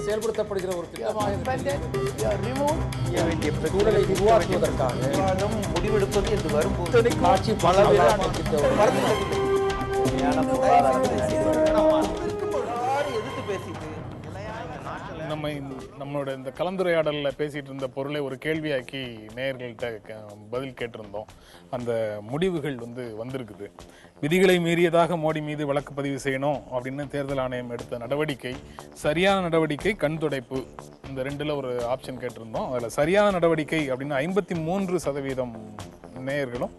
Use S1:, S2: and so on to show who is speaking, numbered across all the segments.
S1: செயல்படுத்தப்படுகிற ஒரு திட்டமாக சூழலை உருவாக்குவதற்காக
S2: முடிவெடுப்பது என்று வரும்போது
S1: காட்சி
S2: எதிர்த்து பேசிட்டு
S3: நம்மளோட இந்த கலந்துரையாடலில் பேசிட்டு இருந்த பொருளை ஒரு கேள்வியாக்கி நேயர்கள்ட்ட பதில் கேட்டிருந்தோம். அந்த முடிவுகள் வந்திருக்குது. விதிகளை மீறியதாக மோடி மீது வழக்கு பதிவு செய்யணும் அப்படின்னு தேர்தல் ஆணையம் எடுத்த நடவடிக்கை சரியான நடவடிக்கை, கண் துடைப்பு, இந்த ரெண்டுல ஒரு ஆப்ஷன் கேட்டிருந்தோம். அதில் சரியான நடவடிக்கை அப்படின்னு 53% நேயர்களும்,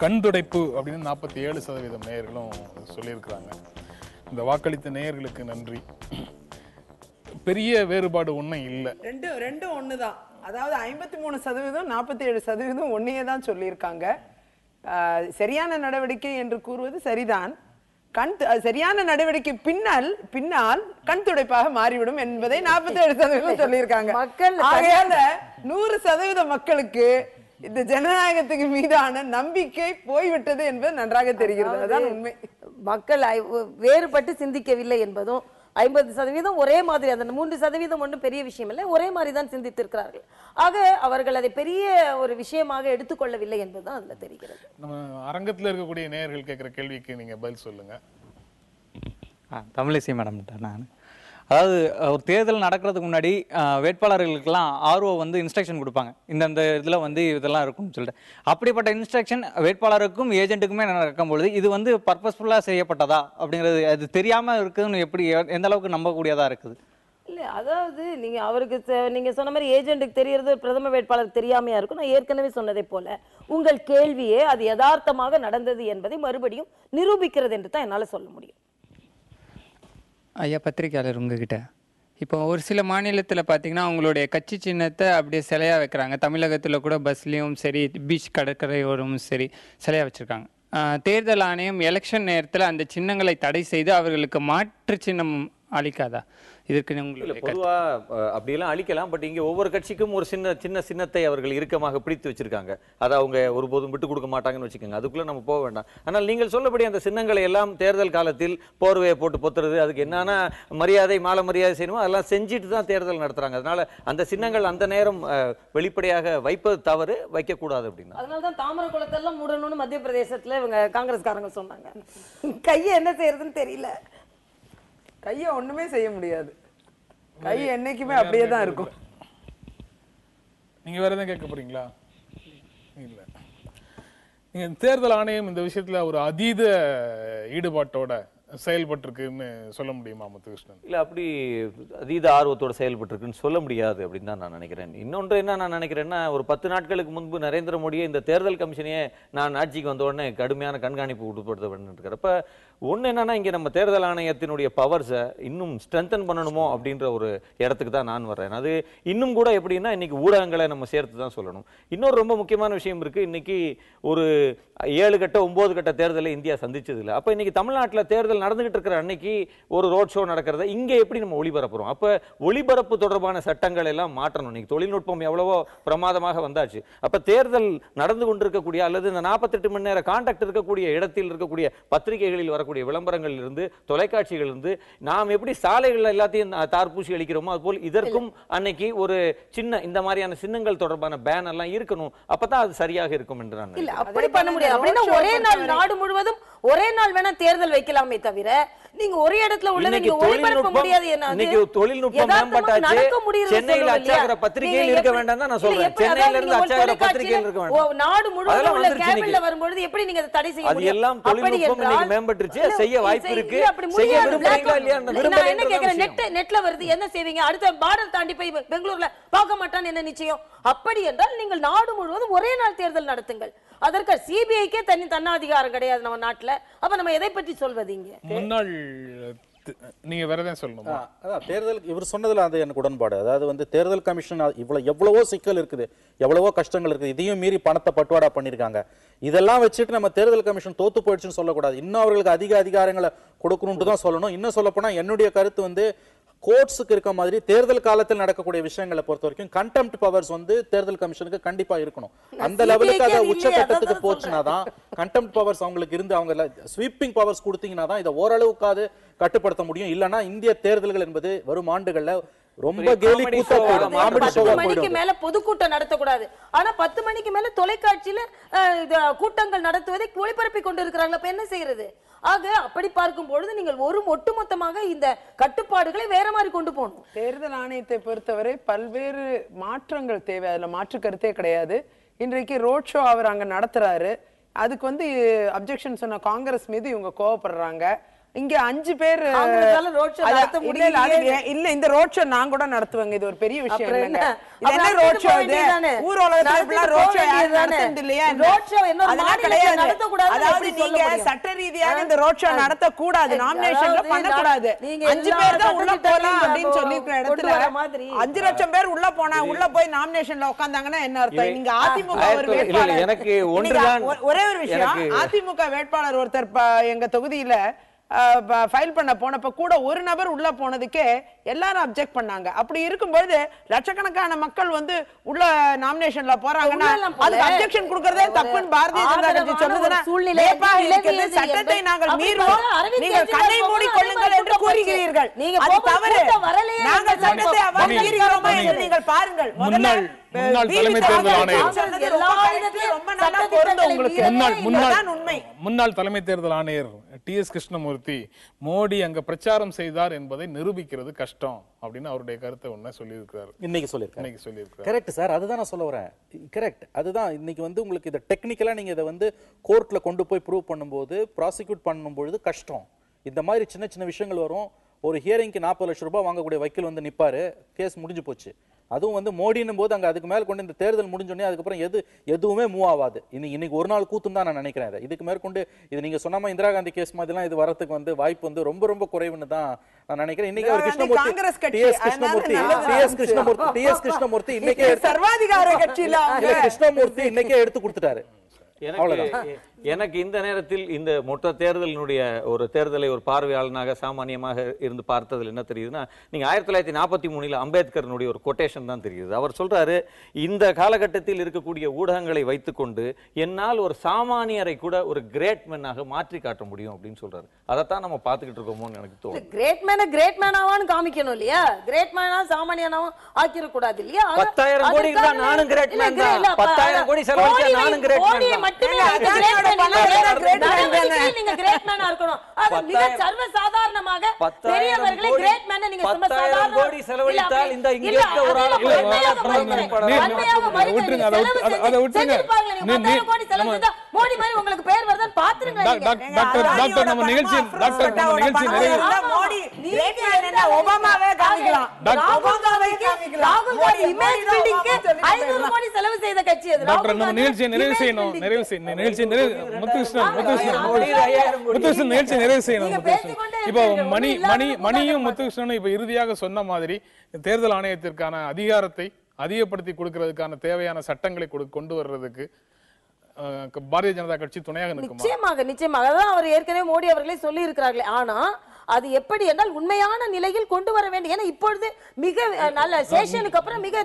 S3: கண் துடைப்பு அப்படின்னு 47% நேயர்களும் சொல்லியிருக்கிறாங்க. இந்த வாக்களித்த நேயர்களுக்கு நன்றி. பெரிய வேறுபாடு ஒன்றும் இல்லை,
S4: ரெண்டும் ஒண்ணுதான். அதாவது 53% 47% ஒன்னையே தான் சொல்லியிருக்காங்க. சரியான நடவடிக்கை என்று கூறுவது சரிதான். சரியான நடவடிக்கை பின்னால் கண் துடைப்பாக மாறிவிடும் என்பதை 47% சொல்லியிருக்காங்க. 100% மக்களுக்கு இந்த ஜனநாயகத்துக்கு மீதான நம்பிக்கை போய்விட்டது என்பது நன்றாக தெரிகிறது. அதுதான் உண்மை.
S5: மக்கள் வேறுபட்டு சிந்திக்கவில்லை என்பதும் 50% ஒரே மாதிரி, அந்த 3% ஒன்றும் பெரிய விஷயம் இல்லை, ஒரே மாதிரி தான் சிந்தித்திருக்கிறார்கள். ஆக அவர்கள் அதை பெரிய ஒரு விஷயமாக எடுத்துக்கொள்ளவில்லை என்பதுதான் அதுல தெரிகிறது.
S3: நம்ம அரங்கத்தில் இருக்கக்கூடிய நேயர்கள் கேட்கிற கேள்விக்கு நீங்க பதில் சொல்லுங்க.
S6: தமிழிசை மேடம், நான் அதாவது ஒரு தேர்தல் நடக்கிறதுக்கு முன்னாடி வேட்பாளர்களுக்கெல்லாம் ஆர்ஓ இன்ஸ்ட்ரக்ஷன் கொடுப்பாங்க, இந்தந்த இதில் இதெல்லாம் இருக்கும்னு சொல்லிட்டு. அப்படிப்பட்ட இன்ஸ்ட்ரக்ஷன் வேட்பாளருக்கும் ஏஜென்ட்டுக்குமே நடக்கும்பொழுது இது பர்பஸ்ஃபுல்லாக செய்யப்பட்டதா அப்படிங்கிறது அது தெரியாமல் இருக்குதுன்னு எப்படி, எந்த அளவுக்கு நம்பக்கூடியதாக இருக்குது?
S5: இல்லை, அதாவது நீங்கள் சொன்ன மாதிரி ஏஜென்ட்டுக்கு தெரியறது பிரதம வேட்பாளருக்கு தெரியாமையா இருக்கும். நான் ஏற்கனவே சொன்னதை போல உங்கள் கேள்வியே அது யதார்த்தமாக நடந்தது என்பதை மறுபடியும் நிரூபிக்கிறது என்று தான் என்னால் சொல்ல முடியும்.
S7: ஐயா பத்திரிகையாளர், உங்ககிட்ட இப்போ ஒரு சில மாநிலத்தில் பார்த்தீங்கன்னா அவங்களுடைய கட்சி சின்னத்தை அப்படியே சிலையாக வைக்கிறாங்க. தமிழகத்தில் கூட பஸ்லேயும் சரி, பீச் கடற்கரையோரமும் சரி சிலையாக வச்சுருக்காங்க. தேர்தல் ஆணையம் எலெக்ஷன் நேரத்தில் அந்த சின்னங்களை தடை செய்து அவர்களுக்கு மாற்று சின்னம் அளிக்காதா? இதற்கு
S2: பொதுவாக அப்படியெல்லாம் அழிக்கலாம். பட் இங்கே ஒவ்வொரு கட்சிக்கும் ஒரு சின்ன சின்னத்தை அவர்கள் இறுக்கமாக பிடித்து வச்சிருக்காங்க. அதை அவங்க ஒருபோதும் விட்டு கொடுக்க மாட்டாங்கன்னு வச்சுக்கோங்க. அதுக்குள்ளே நம்ம போக வேண்டாம். ஆனால் நீங்கள் சொல்லபடி அந்த சின்னங்களை எல்லாம் தேர்தல் காலத்தில் போர்வையை போட்டு பொத்துறது, அதுக்கு என்னன்னா மரியாதை, மாலை மரியாதை செய்யணுமோ அதெல்லாம் செஞ்சுட்டு தான் தேர்தல் நடத்துறாங்க. அதனால அந்த சின்னங்கள் அந்த நேரம் வெளிப்படையாக வைப்பது தவறு, வைக்கக்கூடாது அப்படின்னா.
S5: அதனால தான் தாமரை குளத்தெல்லாம் மூடணும்னு மத்திய பிரதேசத்தில் இவங்க காங்கிரஸ்காரங்க சொன்னாங்க. கையை என்ன செய்யறதுன்னு தெரியல.
S4: கையை ஒண்ணுமே செய்ய முடியாது. கை என்னைக்குமே அப்படியே தான் இருக்கும்.
S3: நீங்க வேற எதுவும் கேட்க போறீங்களா? இல்ல. நீங்க தேர்தல் ஆணையம் இந்த விஷயத்துல ஒரு அதீத ஈடுபாட்டோட செயல்பட்டிருக்குன்னு சொல்ல முடியுமா முத்துகிருஷ்ணன்?
S2: இல்லை, அப்படி அதீத ஆர்வத்தோடு செயல்பட்டிருக்குன்னு சொல்ல முடியாது அப்படின்னு தான் நான் நினைக்கிறேன். இன்னொன்று என்ன நான் நினைக்கிறேன்னா, ஒரு 10 நாட்களுக்கு முன்பு நரேந்திர மோடியை இந்த தேர்தல் கமிஷனையே நான் ஆட்சிக்கு வந்த உடனே கடுமையான கண்காணிப்பு உட்படுத்த பண்ணிருக்கிறேன். அப்போ ஒன்று என்னன்னா, இங்கே நம்ம தேர்தல் ஆணையத்தினுடைய பவர்ஸை இன்னும் ஸ்ட்ரென்தன் பண்ணணுமோ அப்படின்ற ஒரு இடத்துக்கு தான் நான் வர்றேன். அது இன்னும் கூட எப்படின்னா, இன்னைக்கு ஊடகங்களை நம்ம சேர்த்து தான் சொல்லணும். இன்னொரு ரொம்ப முக்கியமான விஷயம் இருக்கு. இன்னைக்கு ஒரு 7 கட்ட 9 கட்ட தேர்தலை இந்தியா சந்திச்சது இல்லை. அப்போ இன்னைக்கு தமிழ்நாட்டில் தேர்தல் நடந்துகிட்டு இருக்கிற அன்னைக்கு ஒரு ரோட் ஷோ நடக்கிறத இங்கே எப்படி நம்ம ஒளிபரப்புறோம்? அப்போ ஒளிபரப்பு தொடர்பான சட்டங்கள் எல்லாம் மாற்றணும். இன்னைக்கு தொழில்நுட்பம் எவ்வளவோ பிரமாதமாக வந்தாச்சு. அப்போ தேர்தல் நடந்து கொண்டிருக்கக்கூடிய அல்லது இந்த 48 மணி நேர கான்டாக்ட் இருக்கக்கூடிய இடத்தில் இருக்கக்கூடிய பத்திரிகைகளில் வரக்கூடிய விளம்பரங்கள் இருந்து, தொலைக்காட்சிகள் இருந்து, நாம் எப்படி சாலைகள் எல்லாத்தையும் தார்பூசி அளிக்கிறோமோ அதுபோல் இதற்கும் அன்னைக்கு ஒரு சின்ன இந்த மாதிரியான சின்னங்கள் தொடர்பான பேன் எல்லாம் இருக்கணும். அப்பதான் அது சரியாக இருக்கும் என்று நான்
S5: இல்ல. அப்படி பண்ண முடியாது. அப்படின்னா ஒரே நாள் நாடு முழுவதும் ஒரே நாள் வேணா தேர்தல் வைக்கலாமே தவிர நீங்க ஒரே இடத்துல உள்ளதை நீங்க ஒளிபரப்ப முடியாது.
S2: இன்னைக்கு தொழில்நுட்பம் மேம்பட்டாச்சு. சென்னையில் அச்சாகிற பத்திரிகையில் இருக்க வேண்டாம் தான் நான் சொல்றேன். சென்னையில இருந்து அச்சாகிற பத்திரிகையில் இருக்க வேண்டாம்.
S5: நாடு முழுவதும் உள்ள கேபிள்ல வரும்போது எப்படி நீங்க தடை செய்ய முடியும்?
S2: அது எல்லாம் தொழில்நுட்பம் இன்னைக்கு மேம்பட்டுச்சு. செய்ய வாய்ப்பு இருக்கு. செய்ய விரும்புறீங்களா இல்லையா?
S5: நான் என்ன கேக்குறேன், நெட்ல வருது, என்ன செய்வீங்க? அடுத்த பார்டர் தாண்டி போய் பெங்களூர்ல பார்க்க மாட்டான்னு என்ன நிச்சயம்? அப்படி என்றால் நீங்கள் நாடு முழுவதும் ஒரே நாள் தேர்தல் நடத்துங்கள். அதற்கு சிபிஐக்கே தன்னாதிகாரம் கிடையாது நம்ம நாட்டுல. அப்ப நம்ம எதை பற்றி சொல்வது? இங்க
S3: முன்னாள் நீங்க வேற எதாவது சொல்லணுமா?
S8: அதான் தேர்தல் இவர் சொன்னதுல அது எனக்கு உடன்பாடு. அதாவது தேர்தல் கமிஷன் எவ்வளவோ சிக்கல் இருக்குது, எவ்வளவோ கஷ்டங்கள் இருக்குது, இதையும் மீறி பணத்தை பட்டுவாடா பண்ணிருக்காங்க. இதெல்லாம் வச்சுட்டு நம்ம தேர்தல் கமிஷன் தோத்து போயிடுச்சுன்னு சொல்லக்கூடாது. இன்னும் அவர்களுக்கு அதிக அதிகாரங்களை கொடுக்கணும்னு தான் சொல்லணும். இன்னும் சொல்ல போனா என்னுடைய கருத்து கோர்ட்ஸுக்கு இருக்க மாதிரி தேர்தல் காலத்தில் நடக்கக்கூடிய விஷயங்களை பொறுத்த வரைக்கும் கண்டெம்ட் பவர்ஸ் வந்து தேர்தல் கமிஷனுக்கு கண்டிப்பா இருக்கணும். அந்த லெவலுக்கு அதை உச்சகட்டத்துக்கு போச்சுனா தான் கண்டெம்ட் பவர்ஸ் அவங்களுக்கு இருந்து அவங்க ஸ்வீப்பிங் பவர்ஸ் கொடுத்தீங்கன்னா தான் இதை ஓரளவுக்காவது கட்டுப்படுத்த முடியும். இல்லனா இந்திய தேர்தல்கள் என்பது வரும் ஆண்டுகள்ல ரொம்ப கேலி கூத்தா போயிடும்.
S5: 10 மணிக்கு மேல பொதுக்கூட்டம் நடத்தக்கூடாது. ஆனா 10 மணிக்கு மேல தொலைக்காட்சியில கூட்டங்கள் நடத்துவதை ஒளிபரப்பி கொண்டு இருக்கிறாங்க. அப்ப என்ன செய்யறது? ஆக அப்படி பார்க்கும் பொழுது நீங்கள் ஒட்டுமொத்தமாக இந்த கட்டுப்பாடுகளை வேற மாதிரி கொண்டு போகணும்.
S4: தேர்தல் ஆணையத்தை பொறுத்தவரை பல்வேறு மாற்றங்கள் தேவை, அதுல மாற்று கருத்தே கிடையாது. இன்றைக்கு ரோட் ஷோ அவர் அங்க நடத்துறாரு. அதுக்கு வந்து அப்ஜெக்ஷன் சொன்ன காங்கிரஸ் மீது இவங்க கோவப்படுறாங்க. இங்க 5 பேர் இல்ல இந்த ரோட் ஷோ நான் கூட நடத்துவாங்க. இது ஒரு பெரிய விஷயம் இல்லங்க. இது என்ன ரோட் ஷோ? இது ஊர் உலகத்துல இப்படி ரோட் ஷோ நடத்துறது இல்லையா? ரோட் ஷோ என்ன மாநிலத்துல நடத்த கூடாது. அதாவது நீங்க சட்ட ரீதியாக இந்த ரோட் ஷோ நடத்த கூடாது, நாமினேஷன்ல பண்ண கூடாது. 5 பேர் தான் உள்ள போலாம் அப்படினு சொல்லி இருக்கிற இடத்துல 5 லட்சம் பேர் உள்ள போனா உள்ள போய் நாமினேஷன்ல உட்கார்ந்தாங்கன்னா என்ன அர்த்தம்? நீங்க அதிமுக ஒரு வேட்பாளர், எனக்கு ஒன்றுதான் ஒரே ஒரு விஷயம், அதிமுக வேட்பாளர் ஒருத்தர் எங்க தொகுதியில ஃபைல் பண்ண போனப்ப கூட ஒரு நபர் உள்ள போனதுக்கே எல்லாரும் அப்ஜெக்ட் பண்ணாங்க. அப்படி இருக்கும்போது லட்சக்கணக்கான மக்கள் வந்து உள்ள நாமினேஷன்ல போறாங்கன்னா அதுக்கு அப்ஜெக்ஷன் கொடுக்கறதே தப்புன்னு பாரதிய ஜனதா கட்சி சொல்லுதுன்னா சட்டத்தை நாங்கள் மீறுவோம், நீங்கள் கண்ணை மூடி கொள்ளுங்கள் என்று கூறுகிறீர்கள். அது தவறு. நாங்கள் சட்டத்தை அவ்வாறு மீறுகிறோமா என்று நீங்கள் பாருங்கள்.
S3: முன்னாள் தலைமை தேர்தல் ஆணையர் டி.எஸ். கிருஷ்ணமூர்த்தி மோடி அங்க பிரச்சாரம் செய்தார் என்பதை நிரூபிக்கிறது கஷ்டம் அப்படின்னு அவருடைய கருத்தை ஒண்ணு சொல்லியிருக்கிறார்.
S8: இன்னைக்கு சொல்லியிருக்காரு. கரெக்ட் சார், அதுதான் நான் சொல்ல வரேன். கரெக்ட், அதுதான் இன்னைக்கு வந்து உங்களுக்கு இதை டெக்னிக்கலா நீங்க இதை வந்து கோர்ட்ல கொண்டு போய் ப்ரூவ் பண்ணும்போது ப்ராசிக்யூட் பண்ணும்பொழுது கஷ்டம். இந்த மாதிரி சின்ன சின்ன விஷயங்கள் வரும். ஒரு ஹியரிங்க்கு 40 லட்சம் ரூபாய் வாங்கக்கூடிய வக்கீல் வந்து நிப்பாரு, கேஸ் முடிஞ்சு போச்சு. அதுவும் வந்து மோடினும் போது அங்க அதுக்கு மேல கொண்டு இந்த தேர்தல் முடிஞ்சோடனே அதுக்கப்புறம் எதுவுமே மூவ் ஆகாது. இன்னைக்கு ஒரு நாள் கூத்தும் தான் நான் நினைக்கிறேன். இதுக்கு மேற்கொண்டு இது நீங்க சொன்ன இந்திரா காந்தி கேஸ் மாதிரிலாம் இது வரதுக்கு வந்து வாய்ப்பு வந்து ரொம்ப ரொம்ப குறைவுன்னு தான் நான் நினைக்கிறேன். இன்னைக்கு அவர் கிருஷ்ணமூர்த்தி இன்னைக்கே
S4: சர்வாதிகார கட்சியில
S8: கிருஷ்ணமூர்த்தி இன்னைக்கே எடுத்து கொடுத்துட்டாரு.
S2: எனக்கு இந்த நேரத்தில் இந்த மொத்த தேர்தலினுடைய ஒரு தேர்தலை ஒரு பார்வையாளனாக சாமானியமாக இருந்து பார்த்ததில் என்ன தெரியுதுன்னா, நீங்க 1943 அம்பேத்கரனுடைய ஒரு கொட்டேஷன் தான் தெரியுது. அவர் சொல்றாரு, இந்த காலகட்டத்தில் இருக்கக்கூடிய ஊடகங்களை வைத்துக்கொண்டு என்னால் ஒரு சாமானியரை கூட ஒரு கிரேட் மேனாக மாற்றி காட்ட முடியும் அப்படின்னு சொல்றாரு. அதைத்தான் நம்ம பார்த்துக்கிட்டு இருக்கோமோன்னு எனக்கு தோணும்.
S5: கிரேட் மேனாவான்னு காமிக்கணும் இல்லையா? கிரேட் மேனா சாமானியனாவும் ஆக்கிர கூடாது இல்லையா?
S2: 10,000 கோடி இருந்தா நானும் கிரேட் மேன் தான். 10,000 கோடி செலவழிச்சா நானும் கிரேட் மேன் தான்.
S3: மணியும் முத்துகிருஷ்ணனும் இப்ப இறுதியாக சொன்ன மாதிரி தேர்தல் ஆணையத்திற்கான அதிகாரத்தை அதிகப்படுத்தி கொடுக்கிறதுக்கான தேவையான சட்டங்களை கொண்டு வர்றதுக்கு பாரதிய ஜனதா கட்சி துணையாக நிச்சயமாக
S5: அதான் அவர் ஏற்கனவே மோடி அவர்களே சொல்லி இருக்கிறார்களே. ஆனா அது எப்படி என்றால் உண்மையான நிலையில் கொண்டு வர வேண்டும். ஏன்னா இப்பொழுது மிக நல்ல சேஷனுக்கு அப்புறம் மிக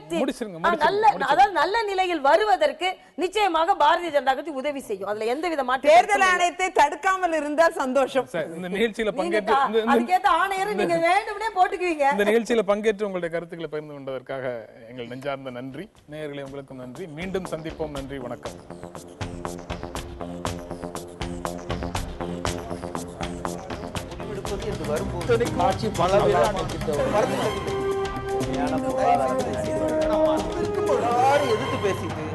S5: நல்ல நிலையில் வருவதற்கு நிச்சயமாக பாரதிய ஜனதா கட்சி உதவி செய்யும். அதுல எந்த வித மாற்றம்.
S4: தேர்தல் ஆணையத்தை தடுக்காமல் இருந்தால் சந்தோஷம்.
S3: இந்த நிகழ்ச்சியில பங்கேற்று
S5: அதுக்கேற்ற ஆணையரை நீங்க வேண்டும்னே போட்டுக்குவீங்க.
S3: இந்த நிகழ்ச்சியில பங்கேற்று உங்களுடைய கருத்துக்களை பகிர்ந்து கொண்டதற்காக எங்கள் நெஞ்சார்ந்த நன்றி. நேயர்களே, உங்களுக்கும் நன்றி. மீண்டும் சந்திப்போம். நன்றி, வணக்கம்.
S1: ஆட்சி பல எதிர்த்து பேசிட்டு